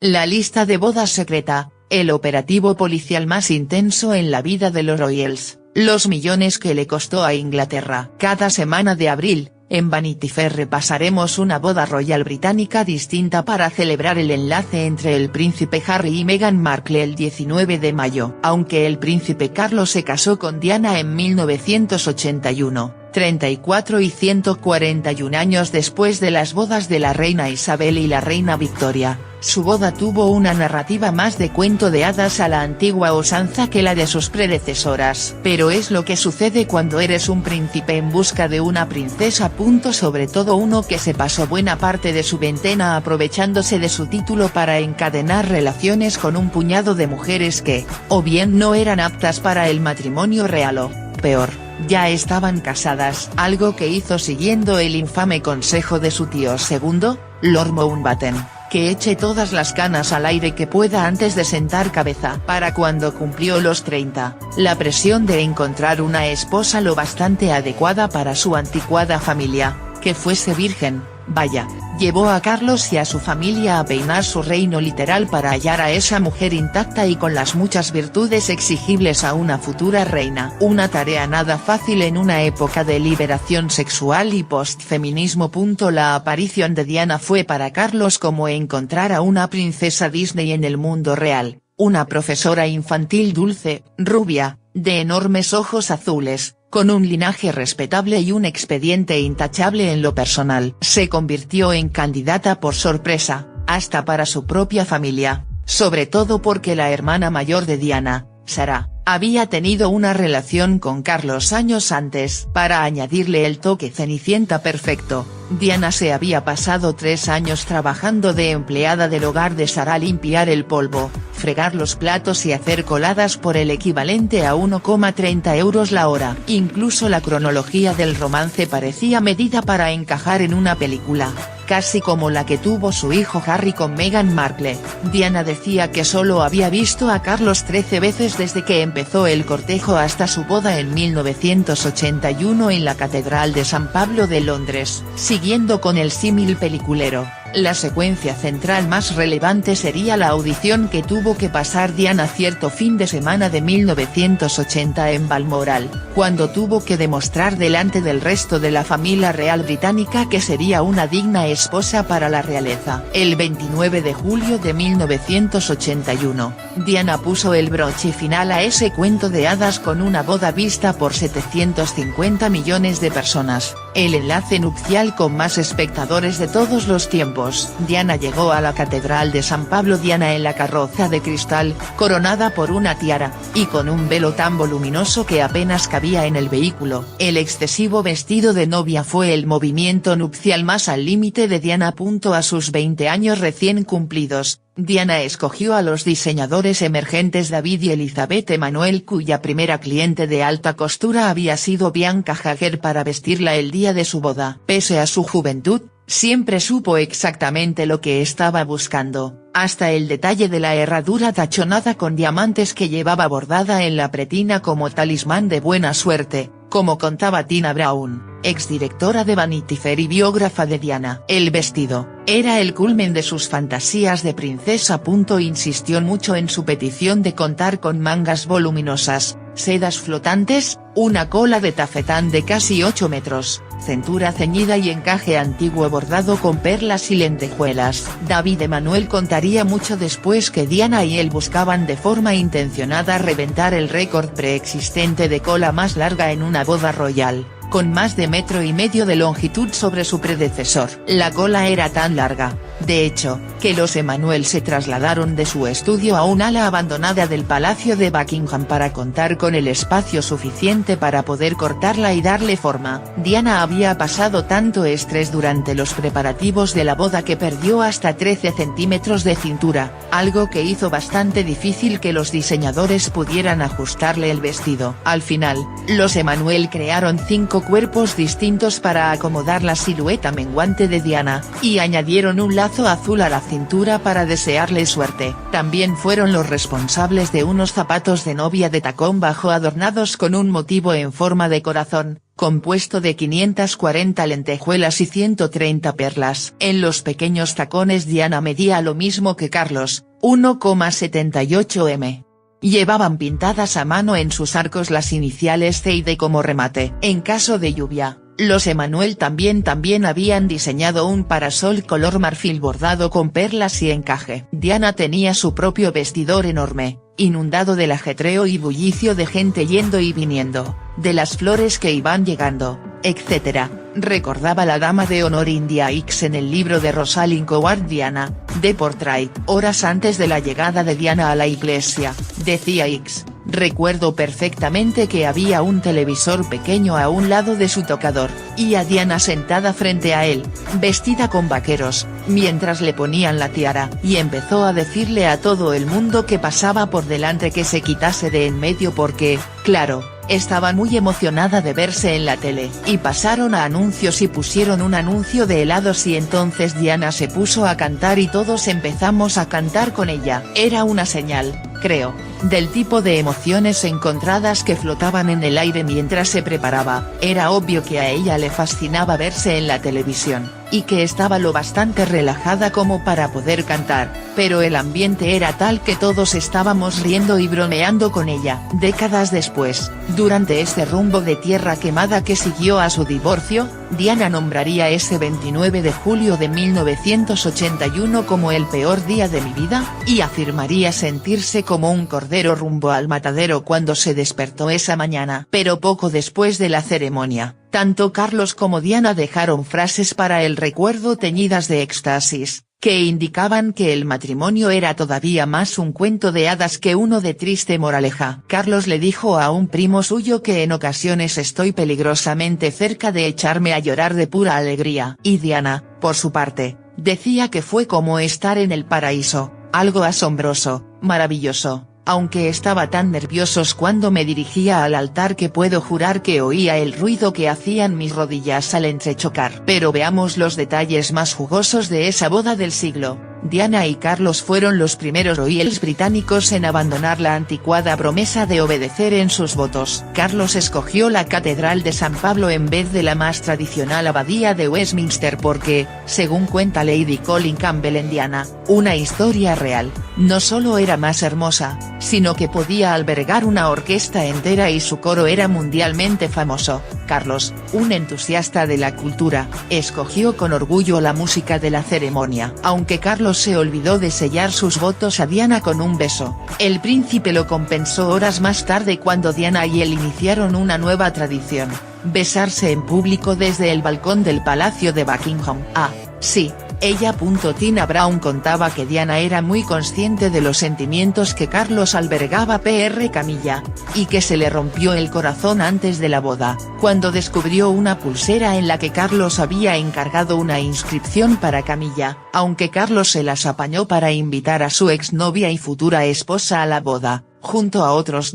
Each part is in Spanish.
La lista de bodas secreta, el operativo policial más intenso en la vida de los Royals, los millones que le costó a Inglaterra. Cada semana de abril, en Vanity Fair repasaremos una boda royal británica distinta para celebrar el enlace entre el príncipe Harry y Meghan Markle el 19 de mayo. Aunque el príncipe Carlos se casó con Diana en 1981. 34 y 141 años después de las bodas de la reina Isabel y la reina Victoria, su boda tuvo una narrativa más de cuento de hadas a la antigua usanza que la de sus predecesoras. Pero es lo que sucede cuando eres un príncipe en busca de una princesa. Sobre todo uno que se pasó buena parte de su veintena aprovechándose de su título para encadenar relaciones con un puñado de mujeres que, o bien no eran aptas para el matrimonio real o, peor, ya estaban casadas. Algo que hizo siguiendo el infame consejo de su tío segundo, Lord Mountbatten, que eche todas las canas al aire que pueda antes de sentar cabeza. Para cuando cumplió los 30, la presión de encontrar una esposa lo bastante adecuada para su anticuada familia, que fuese virgen, vaya, llevó a Carlos y a su familia a peinar su reino literal para hallar a esa mujer intacta y con las muchas virtudes exigibles a una futura reina. Una tarea nada fácil en una época de liberación sexual y postfeminismo. La aparición de Diana fue para Carlos como encontrar a una princesa Disney en el mundo real, una profesora infantil dulce, rubia, de enormes ojos azules, con un linaje respetable y un expediente intachable en lo personal. Se convirtió en candidata por sorpresa, hasta para su propia familia, sobre todo porque la hermana mayor de Diana, Sarah, había tenido una relación con Carlos años antes. Para añadirle el toque cenicienta perfecto, Diana se había pasado 3 años trabajando de empleada del hogar de Sarah, limpiar el polvo, fregar los platos y hacer coladas por el equivalente a 1,30 € la hora. Incluso la cronología del romance parecía medida para encajar en una película, casi como la que tuvo su hijo Harry con Meghan Markle. Diana decía que solo había visto a Carlos 13 veces desde que empezó el cortejo hasta su boda en 1981 en la Catedral de San Pablo de Londres. Siguiendo con el símil peliculero, la secuencia central más relevante sería la audición que tuvo que pasar Diana cierto fin de semana de 1980 en Balmoral, cuando tuvo que demostrar delante del resto de la familia real británica que sería una digna esposa para la realeza. El 29 de julio de 1981, Diana puso el broche final a ese cuento de hadas con una boda vista por 750 millones de personas, el enlace nupcial con más espectadores de todos los tiempos. Diana llegó a la Catedral de San Pablo. Diana en la carroza de cristal, coronada por una tiara, y con un velo tan voluminoso que apenas cabía en el vehículo. El excesivo vestido de novia fue el movimiento nupcial más al límite de Diana. A sus 20 años recién cumplidos, Diana escogió a los diseñadores emergentes David y Elizabeth Emanuel, cuya primera cliente de alta costura había sido Bianca Jagger, para vestirla el día de su boda. Pese a su juventud, siempre supo exactamente lo que estaba buscando, hasta el detalle de la herradura tachonada con diamantes que llevaba bordada en la pretina como talismán de buena suerte, como contaba Tina Brown, exdirectora de Vanity Fair y biógrafa de Diana. El vestido era el culmen de sus fantasías de princesa. Insistió mucho en su petición de contar con mangas voluminosas, sedas flotantes, una cola de tafetán de casi 8 metros, cintura ceñida y encaje antiguo bordado con perlas y lentejuelas. David Emanuel contaría mucho después que Diana y él buscaban de forma intencionada reventar el récord preexistente de cola más larga en una boda royal, con más de 1,5 metros de longitud sobre su predecesor. La cola era tan larga, de hecho, que los Emanuel se trasladaron de su estudio a un ala abandonada del Palacio de Buckingham para contar con el espacio suficiente para poder cortarla y darle forma. Diana había pasado tanto estrés durante los preparativos de la boda que perdió hasta 13 centímetros de cintura, algo que hizo bastante difícil que los diseñadores pudieran ajustarle el vestido. Al final, los Emanuel crearon 5 cuerpos distintos para acomodar la silueta menguante de Diana, y añadieron un lazo lazo azul a la cintura para desearle suerte. También fueron los responsables de unos zapatos de novia de tacón bajo adornados con un motivo en forma de corazón, compuesto de 540 lentejuelas y 130 perlas. En los pequeños tacones Diana medía lo mismo que Carlos, 1,78 m. Llevaban pintadas a mano en sus arcos las iniciales C y D como remate. En caso de lluvia, los Emanuel también habían diseñado un parasol color marfil bordado con perlas y encaje. Diana tenía su propio vestidor enorme, inundado del ajetreo y bullicio de gente yendo y viniendo, de las flores que iban llegando, etc., recordaba la dama de honor India Hicks en el libro de Rosalind Howard Diana, The Portrait. Horas antes de la llegada de Diana a la iglesia, decía Hicks, recuerdo perfectamente que había un televisor pequeño a un lado de su tocador, y a Diana sentada frente a él, vestida con vaqueros, mientras le ponían la tiara. Y empezó a decirle a todo el mundo que pasaba por delante que se quitase de en medio porque, claro, estaba muy emocionada de verse en la tele. Y pasaron a anuncios y pusieron un anuncio de helados y entonces Diana se puso a cantar y todos empezamos a cantar con ella. Era una señal, creo, del tipo de emociones encontradas que flotaban en el aire mientras se preparaba. Era obvio que a ella le fascinaba verse en la televisión, y que estaba lo bastante relajada como para poder cantar, pero el ambiente era tal que todos estábamos riendo y bromeando con ella. Décadas después, durante este rumbo de tierra quemada que siguió a su divorcio, Diana nombraría ese 29 de julio de 1981 como el peor día de mi vida, y afirmaría sentirse como un cordero rumbo al matadero cuando se despertó esa mañana. Pero poco después de la ceremonia, tanto Carlos como Diana dejaron frases para el recuerdo teñidas de éxtasis, que indicaban que el matrimonio era todavía más un cuento de hadas que uno de triste moraleja. Carlos le dijo a un primo suyo que en ocasiones estoy peligrosamente cerca de echarme a llorar de pura alegría. Y Diana, por su parte, decía que fue como estar en el paraíso, algo asombroso, maravilloso. Aunque estaba tan nerviosos cuando me dirigía al altar que puedo jurar que oía el ruido que hacían mis rodillas al entrechocar. Pero veamos los detalles más jugosos de esa boda del siglo. Diana y Carlos fueron los primeros royals británicos en abandonar la anticuada promesa de obedecer en sus votos. Carlos escogió la Catedral de San Pablo en vez de la más tradicional Abadía de Westminster porque, según cuenta Lady Colin Campbell en Diana, una historia real, no solo era más hermosa, sino que podía albergar una orquesta entera y su coro era mundialmente famoso. Carlos, un entusiasta de la cultura, escogió con orgullo la música de la ceremonia. Aunque Carlos se olvidó de sellar sus votos a Diana con un beso, el príncipe lo compensó horas más tarde cuando Diana y él iniciaron una nueva tradición: besarse en público desde el balcón del Palacio de Buckingham. Ah, sí, ella. Tina Brown contaba que Diana era muy consciente de los sentimientos que Carlos albergaba por Camilla, y que se le rompió el corazón antes de la boda, cuando descubrió una pulsera en la que Carlos había encargado una inscripción para Camilla, aunque Carlos se las apañó para invitar a su exnovia y futura esposa a la boda, junto a otros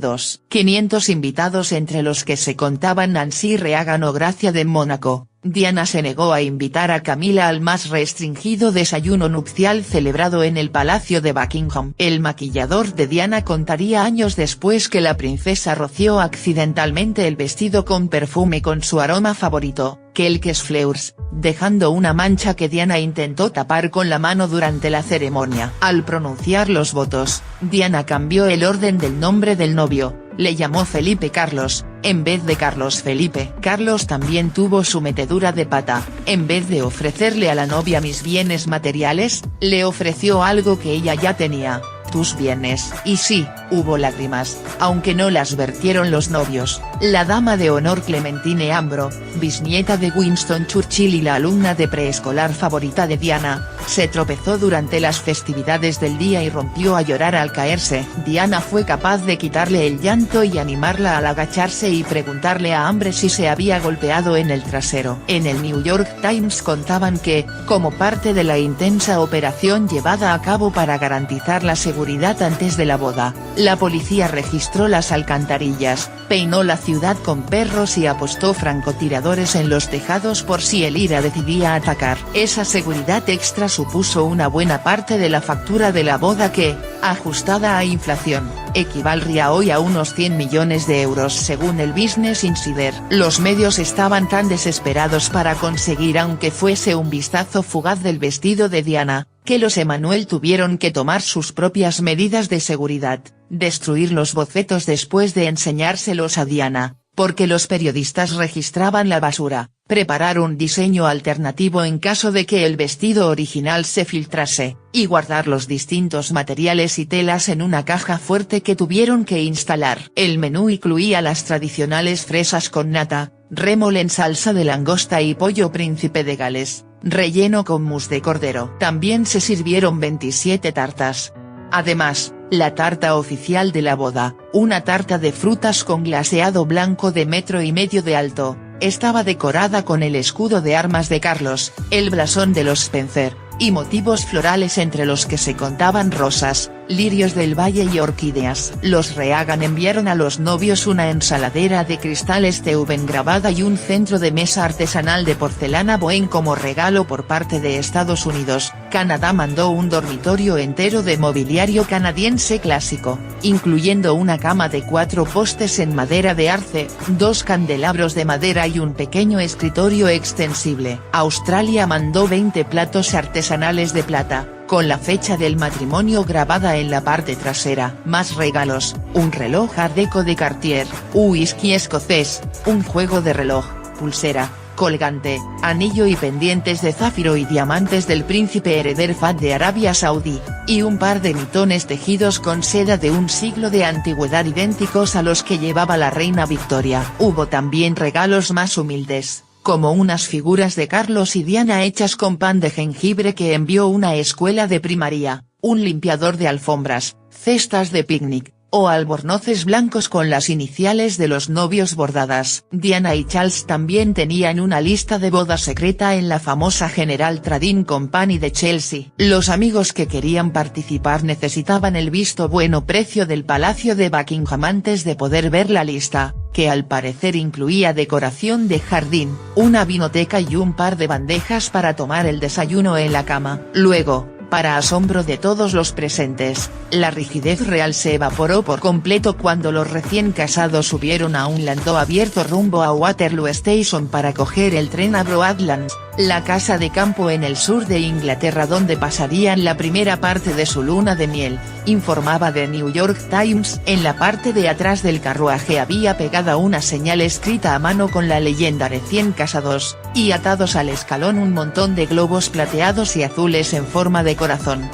500 invitados entre los que se contaban Nancy Reagan o Gracia de Mónaco. Diana se negó a invitar a Camila al más restringido desayuno nupcial celebrado en el Palacio de Buckingham. El maquillador de Diana contaría años después que la princesa roció accidentalmente el vestido con perfume con su aroma favorito, Quelques Fleurs, dejando una mancha que Diana intentó tapar con la mano durante la ceremonia. Al pronunciar los votos, Diana cambió el orden del nombre del novio, le llamó Felipe Carlos, en vez de Carlos Felipe. Carlos también tuvo su metedura de pata: en vez de ofrecerle a la novia mis bienes materiales, le ofreció algo que ella ya tenía: tus bienes. Y sí, hubo lágrimas, aunque no las vertieron los novios. La dama de honor Clementine Ambro, bisnieta de Winston Churchill y la alumna de preescolar favorita de Diana, se tropezó durante las festividades del día y rompió a llorar al caerse. Diana fue capaz de quitarle el llanto y animarla al agacharse y preguntarle a Ambre si se había golpeado en el trasero. En el New York Times contaban que, como parte de la intensa operación llevada a cabo para garantizar la seguridad antes de la boda, La policía registró las alcantarillas, peinó la ciudad con perros y apostó francotiradores en los tejados por si el IRA decidía atacar. Esa seguridad extra supuso una buena parte de la factura de la boda que, ajustada a inflación, equivaldría hoy a unos 100 millones de euros según el Business Insider. Los medios estaban tan desesperados para conseguir aunque fuese un vistazo fugaz del vestido de Diana, que los Emanuel tuvieron que tomar sus propias medidas de seguridad, destruir los bocetos después de enseñárselos a Diana, porque los periodistas registraban la basura, preparar un diseño alternativo en caso de que el vestido original se filtrase, y guardar los distintos materiales y telas en una caja fuerte que tuvieron que instalar. El menú incluía las tradicionales fresas con nata, rémole en salsa de langosta y pollo príncipe de Gales, relleno con mousse de cordero. También se sirvieron 27 tartas. Además, la tarta oficial de la boda, una tarta de frutas con glaseado blanco de 1,5 metros de alto, estaba decorada con el escudo de armas de Carlos, el blasón de los Spencer, y motivos florales entre los que se contaban rosas, lirios del valle y orquídeas. Los Reagan enviaron a los novios una ensaladera de cristal Steuben grabada y un centro de mesa artesanal de porcelana Bohème como regalo por parte de Estados Unidos. Canadá mandó un dormitorio entero de mobiliario canadiense clásico, incluyendo una cama de 4 postes en madera de arce, 2 candelabros de madera y un pequeño escritorio extensible. Australia mandó 20 platos artesanales de plata, con la fecha del matrimonio grabada en la parte trasera. Más regalos, un reloj Art Deco de Cartier, un whisky escocés, un juego de reloj, pulsera, colgante, anillo y pendientes de zafiro y diamantes del príncipe heredero Fahd de Arabia Saudí, y un par de mitones tejidos con seda de un siglo de antigüedad idénticos a los que llevaba la reina Victoria. Hubo también regalos más humildes, como unas figuras de Carlos y Diana hechas con pan de jengibre que envió una escuela de primaria, un limpiador de alfombras, cestas de picnic, o albornoces blancos con las iniciales de los novios bordadas. Diana y Charles también tenían una lista de boda secreta en la famosa General Trading Company de Chelsea. Los amigos que querían participar necesitaban el visto bueno precio del Palacio de Buckingham antes de poder ver la lista, que al parecer incluía decoración de jardín, una vinoteca y un par de bandejas para tomar el desayuno en la cama. Luego, para asombro de todos los presentes, la rigidez real se evaporó por completo cuando los recién casados subieron a un landau abierto rumbo a Waterloo Station para coger el tren a Broadlands, la casa de campo en el sur de Inglaterra donde pasarían la primera parte de su luna de miel, informaba The New York Times. En la parte de atrás del carruaje había pegada una señal escrita a mano con la leyenda recién casados, y atados al escalón un montón de globos plateados y azules en forma de corazón.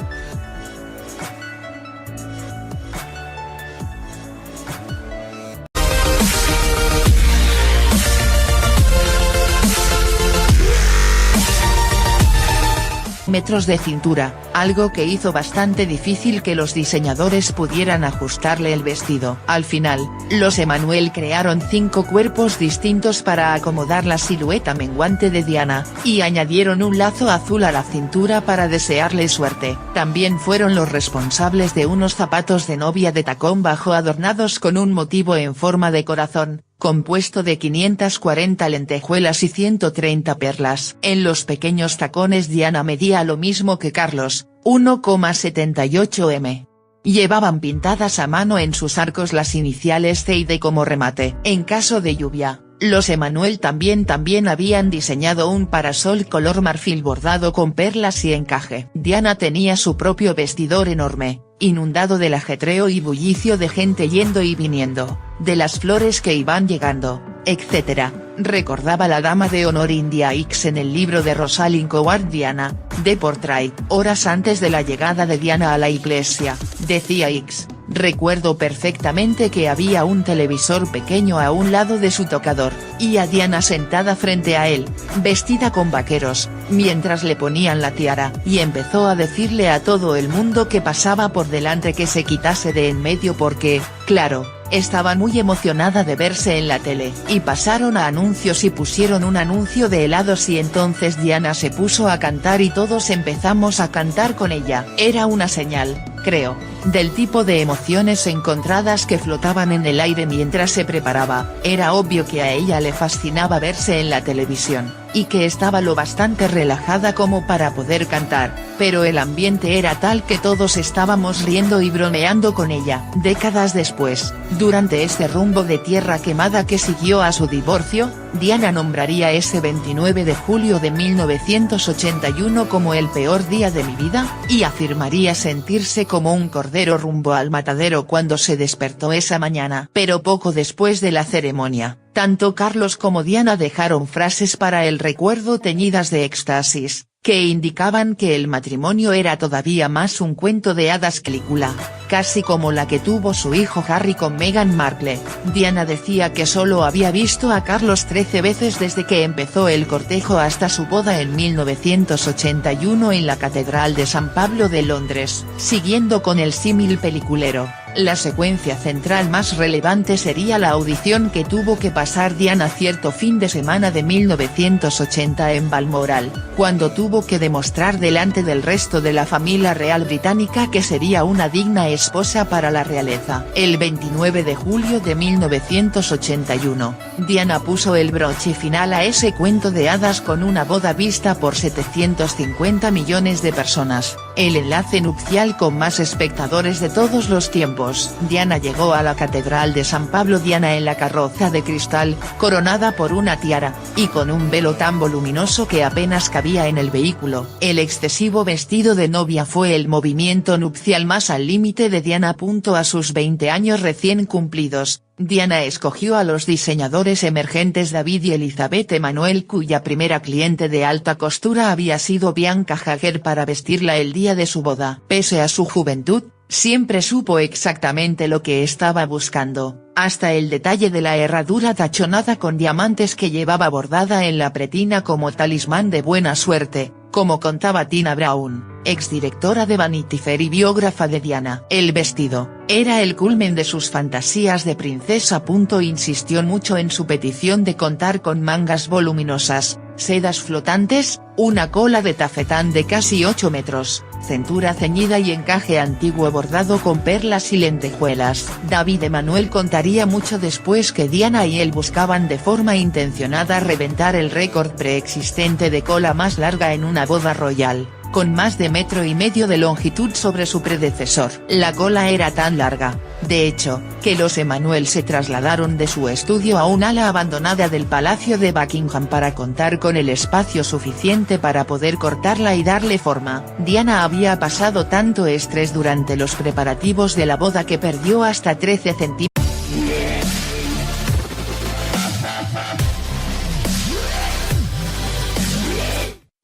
Metros de cintura, algo que hizo bastante difícil que los diseñadores pudieran ajustarle el vestido. Al final, los Emanuel crearon 5 cuerpos distintos para acomodar la silueta menguante de Diana, y añadieron un lazo azul a la cintura para desearle suerte. También fueron los responsables de unos zapatos de novia de tacón bajo adornados con un motivo en forma de corazón, compuesto de 540 lentejuelas y 130 perlas. En los pequeños tacones Diana medía lo mismo que Carlos, 1,78 m. Llevaban pintadas a mano en sus arcos las iniciales C y D como remate. En caso de lluvia, los Emanuel también habían diseñado un parasol color marfil bordado con perlas y encaje. Diana tenía su propio vestidor enorme, inundado del ajetreo y bullicio de gente yendo y viniendo, de las flores que iban llegando, etc., recordaba la dama de honor India Hicks en el libro de Rosalind Howard Diana, The Portrait. Horas antes de la llegada de Diana a la iglesia, decía Hicks, recuerdo perfectamente que había un televisor pequeño a un lado de su tocador, y a Diana sentada frente a él, vestida con vaqueros, mientras le ponían la tiara, y empezó a decirle a todo el mundo que pasaba por delante que se quitase de en medio porque, claro, estaba muy emocionada de verse en la tele. Y pasaron a anuncios y pusieron un anuncio de helados y entonces Diana se puso a cantar y todos empezamos a cantar con ella. Era una señal, creo. del tipo de emociones encontradas que flotaban en el aire mientras se preparaba. Era obvio que a ella le fascinaba verse en la televisión, y que estaba lo bastante relajada como para poder cantar, pero el ambiente era tal que todos estábamos riendo y bromeando con ella. Décadas después, durante este rumbo de tierra quemada que siguió a su divorcio, Diana nombraría ese 29 de julio de 1981 como el peor día de mi vida, y afirmaría sentirse como un cordero rumbo al matadero cuando se despertó esa mañana. Pero poco después de la ceremonia, tanto Carlos como Diana dejaron frases para el recuerdo teñidas de éxtasis, que indicaban que el matrimonio era todavía más un cuento de hadas película, casi como la que tuvo su hijo Harry con Meghan Markle. Diana decía que solo había visto a Carlos 13 veces desde que empezó el cortejo hasta su boda en 1981 en la Catedral de San Pablo de Londres. Siguiendo con el símil peliculero, la secuencia central más relevante sería la audición que tuvo que pasar Diana cierto fin de semana de 1980 en Balmoral, cuando tuvo que demostrar delante del resto de la familia real británica que sería una digna esposa para la realeza. El 29 de julio de 1981, Diana puso el broche final a ese cuento de hadas con una boda vista por 750 millones de personas, el enlace nupcial con más espectadores de todos los tiempos. Diana llegó a la Catedral de San Pablo. Diana en la carroza de cristal, coronada por una tiara, y con un velo tan voluminoso que apenas cabía en el vehículo. El excesivo vestido de novia fue el movimiento nupcial más al límite de Diana. A sus 20 años recién cumplidos, Diana escogió a los diseñadores emergentes David y Elizabeth Emanuel, cuya primera cliente de alta costura había sido Bianca Jagger, para vestirla el día de su boda. Pese a su juventud, siempre supo exactamente lo que estaba buscando, hasta el detalle de la herradura tachonada con diamantes que llevaba bordada en la pretina como talismán de buena suerte, como contaba Tina Brown, exdirectora de Vanity Fair y biógrafa de Diana. El vestido era el culmen de sus fantasías de princesa. Insistió mucho en su petición de contar con mangas voluminosas, sedas flotantes, una cola de tafetán de casi 8 metros, cintura ceñida y encaje antiguo bordado con perlas y lentejuelas. David Emanuel contaría mucho después que Diana y él buscaban de forma intencionada reventar el récord preexistente de cola más larga en una boda royal, con más de 1,5 metros de longitud sobre su predecesor. La cola era tan larga, de hecho, que los Emanuel se trasladaron de su estudio a un ala abandonada del Palacio de Buckingham para contar con el espacio suficiente para poder cortarla y darle forma. Diana había pasado tanto estrés durante los preparativos de la boda que perdió hasta 13 centímetros.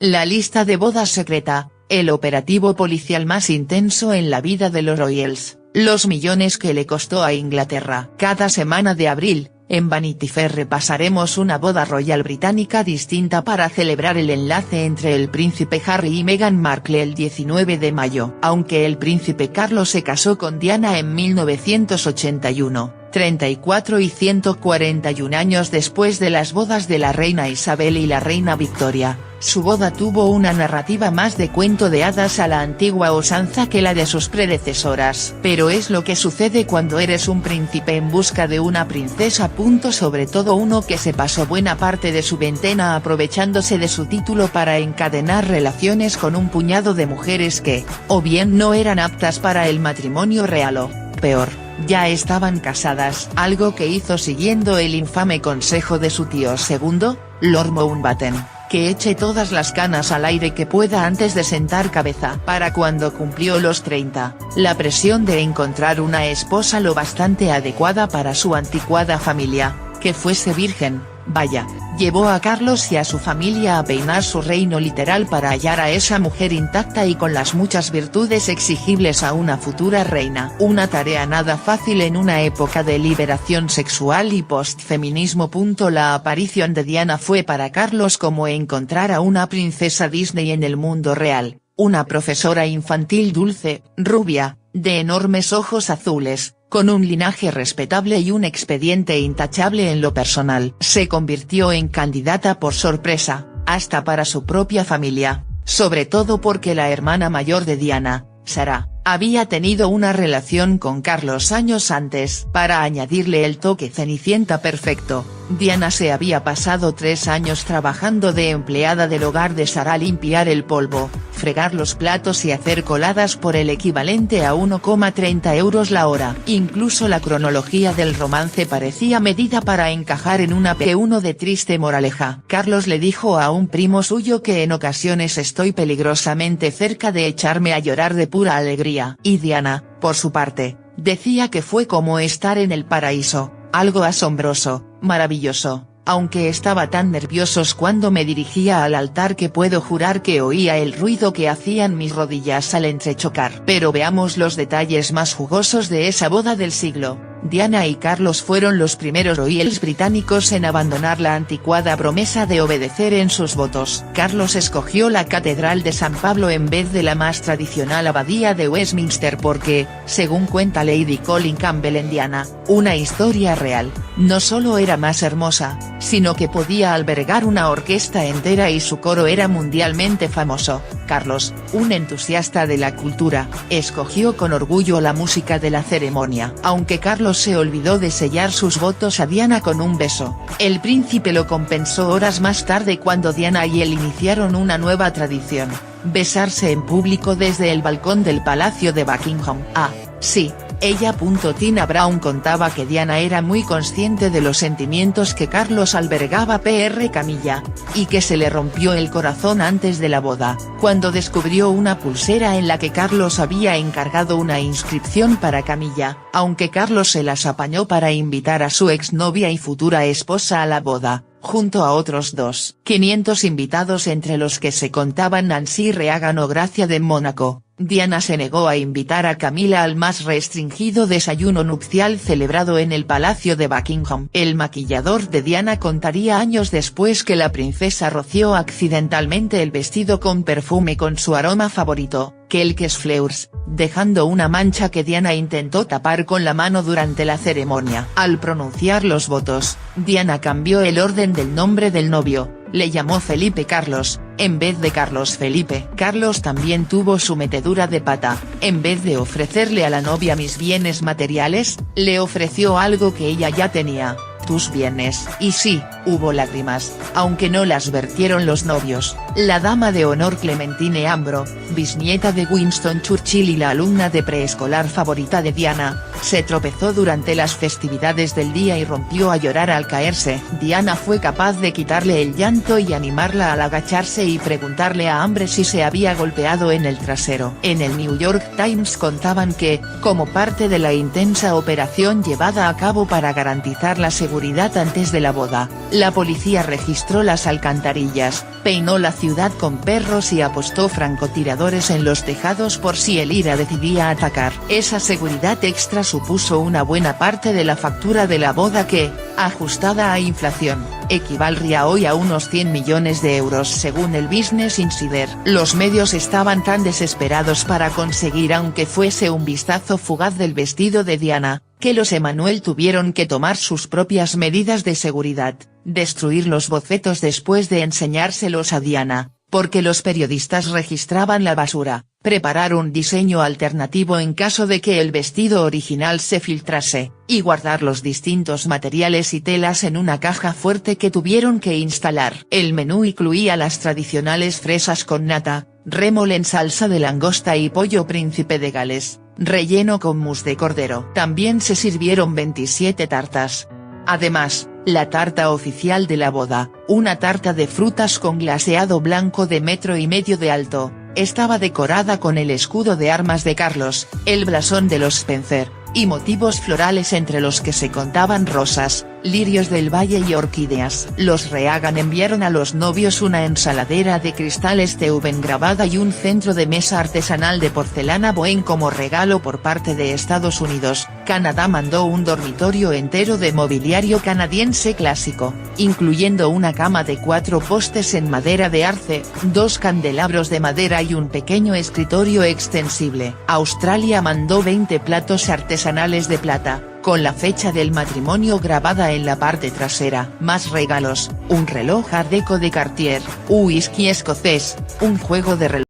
La lista de bodas secreta, el operativo policial más intenso en la vida de los Royals, los millones que le costó a Inglaterra. Cada semana de abril, en Vanity Fair repasaremos una boda royal británica distinta para celebrar el enlace entre el príncipe Harry y Meghan Markle el 19 de mayo. Aunque el príncipe Carlos se casó con Diana en 1981, 34 y 141 años después de las bodas de la reina Isabel y la reina Victoria, su boda tuvo una narrativa más de cuento de hadas a la antigua usanza que la de sus predecesoras. Pero es lo que sucede cuando eres un príncipe en busca de una princesa. Sobre todo uno que se pasó buena parte de su veintena aprovechándose de su título para encadenar relaciones con un puñado de mujeres que, o bien no eran aptas para el matrimonio real o, peor, ya estaban casadas. Algo que hizo siguiendo el infame consejo de su tío segundo, Lord Mountbatten, que eche todas las canas al aire que pueda antes de sentar cabeza. Para cuando cumplió los 30, la presión de encontrar una esposa lo bastante adecuada para su anticuada familia, que fuese virgen, vaya, llevó a Carlos y a su familia a peinar su reino literal para hallar a esa mujer intacta y con las muchas virtudes exigibles a una futura reina. Una tarea nada fácil en una época de liberación sexual y postfeminismo. La aparición de Diana fue para Carlos como encontrar a una princesa Disney en el mundo real, una profesora infantil dulce, rubia, de enormes ojos azules, con un linaje respetable y un expediente intachable en lo personal. Se convirtió en candidata por sorpresa, hasta para su propia familia, sobre todo porque la hermana mayor de Diana, Sarah, había tenido una relación con Carlos años antes. Para añadirle el toque cenicienta perfecto, Diana se había pasado 3 años trabajando de empleada del hogar de Sara, limpiar el polvo, fregar los platos y hacer coladas por el equivalente a 1,30 euros la hora. Incluso la cronología del romance parecía medida para encajar en una P1 de triste moraleja. Carlos le dijo a un primo suyo que en ocasiones estoy peligrosamente cerca de echarme a llorar de pura alegría. Y Diana, por su parte, decía que fue como estar en el paraíso, algo asombroso, maravilloso, aunque estaba tan nerviosos cuando me dirigía al altar que puedo jurar que oía el ruido que hacían mis rodillas al entrechocar. Pero veamos los detalles más jugosos de esa boda del siglo. Diana y Carlos fueron los primeros royals británicos en abandonar la anticuada promesa de obedecer en sus votos. Carlos escogió la Catedral de San Pablo en vez de la más tradicional Abadía de Westminster porque, según cuenta Lady Colin Campbell en Diana, una historia real, no solo era más hermosa, sino que podía albergar una orquesta entera y su coro era mundialmente famoso. Carlos, un entusiasta de la cultura, escogió con orgullo la música de la ceremonia. Aunque Carlos se olvidó de sellar sus votos a Diana con un beso, el príncipe lo compensó horas más tarde cuando Diana y él iniciaron una nueva tradición: besarse en público desde el balcón del Palacio de Buckingham. Ah, sí. Ella. Tina Brown contaba que Diana era muy consciente de los sentimientos que Carlos albergaba por Camilla, y que se le rompió el corazón antes de la boda, cuando descubrió una pulsera en la que Carlos había encargado una inscripción para Camilla, aunque Carlos se las apañó para invitar a su exnovia y futura esposa a la boda, junto a otros 500 invitados entre los que se contaban Nancy Reagan o Gracia de Mónaco. Diana se negó a invitar a Camila al más restringido desayuno nupcial celebrado en el Palacio de Buckingham. El maquillador de Diana contaría años después que la princesa roció accidentalmente el vestido con perfume con su aroma favorito, Quelques Fleurs, dejando una mancha que Diana intentó tapar con la mano durante la ceremonia. Al pronunciar los votos, Diana cambió el orden del nombre del novio, le llamó Felipe Carlos, en vez de Carlos Felipe. Carlos también tuvo su metedura de pata: en vez de ofrecerle a la novia mis bienes materiales, le ofreció algo que ella ya tenía: tus bienes. Y sí, hubo lágrimas, aunque no las vertieron los novios. La dama de honor Clementine Ambro, bisnieta de Winston Churchill y la alumna de preescolar favorita de Diana, se tropezó durante las festividades del día y rompió a llorar al caerse. Diana fue capaz de quitarle el llanto y animarla al agacharse y preguntarle a Ambre si se había golpeado en el trasero. En el New York Times contaban que, como parte de la intensa operación llevada a cabo para garantizar la seguridad antes de la boda, la policía registró las alcantarillas, peinó la ciudad con perros y apostó francotiradores en los tejados por si el IRA decidía atacar. Esa seguridad extra supuso una buena parte de la factura de la boda que, ajustada a inflación, equivaldría hoy a unos 100 millones de euros según el Business Insider. Los medios estaban tan desesperados para conseguir aunque fuese un vistazo fugaz del vestido de Diana, que los Emanuel tuvieron que tomar sus propias medidas de seguridad, destruir los bocetos después de enseñárselos a Diana, porque los periodistas registraban la basura, preparar un diseño alternativo en caso de que el vestido original se filtrase, y guardar los distintos materiales y telas en una caja fuerte que tuvieron que instalar. El menú incluía las tradicionales fresas con nata, rémole en salsa de langosta y pollo príncipe de Gales, relleno con mousse de cordero. También se sirvieron 27 tartas. Además, la tarta oficial de la boda, una tarta de frutas con glaseado blanco de 1,5 metros de alto, estaba decorada con el escudo de armas de Carlos, el blasón de los Spencer, y motivos florales entre los que se contaban rosas, lirios del valle y orquídeas. Los Reagan enviaron a los novios una ensaladera de cristal Steuben grabada y un centro de mesa artesanal de porcelana Bohème como regalo por parte de Estados Unidos. Canadá mandó un dormitorio entero de mobiliario canadiense clásico, incluyendo una cama de 4 postes en madera de arce, 2 candelabros de madera y un pequeño escritorio extensible. Australia mandó 20 platos artesanales de plata, con la fecha del matrimonio grabada en la parte trasera. Más regalos: un reloj Art Deco de Cartier, un whisky escocés, un juego de reloj